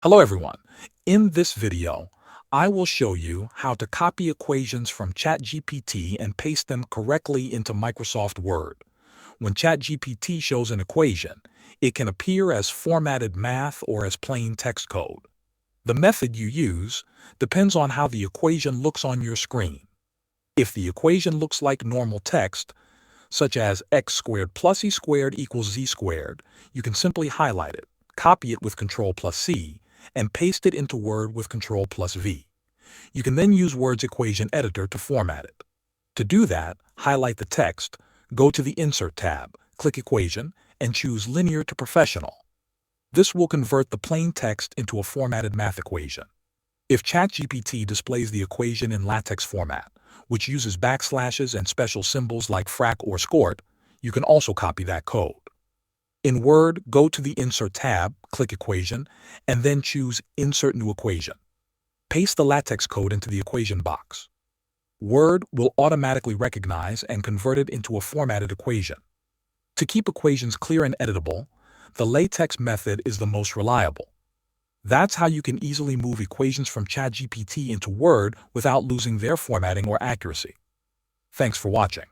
Hello everyone. In this video, I will show you how to copy equations from Chatgpt and paste them correctly into Microsoft Word. When Chatgpt shows an equation, it can appear as formatted math or as plain text code. The method you use depends on how the equation looks on your screen. If the equation looks like normal text, such as x squared plus e squared equals z squared, you can simply highlight it, copy it with Ctrl+C, and paste it into Word with Ctrl+V. You can then use Word's equation editor to format it. To do that, highlight the text, go to the Insert tab, click Equation, and choose Linear to Professional. This will convert the plain text into a formatted math equation. If Chatgpt displays the equation in LaTeX format, which uses backslashes and special symbols like frac or skort, you can also copy that code. In Word, go to the Insert tab, click Equation, and then choose Insert New Equation. Paste the LaTeX code into the equation box. Word will automatically recognize and convert it into a formatted equation. To keep equations clear and editable, the LaTeX method is the most reliable. That's how you can easily move equations from Chatgpt into Word without losing their formatting or accuracy. Thanks for watching.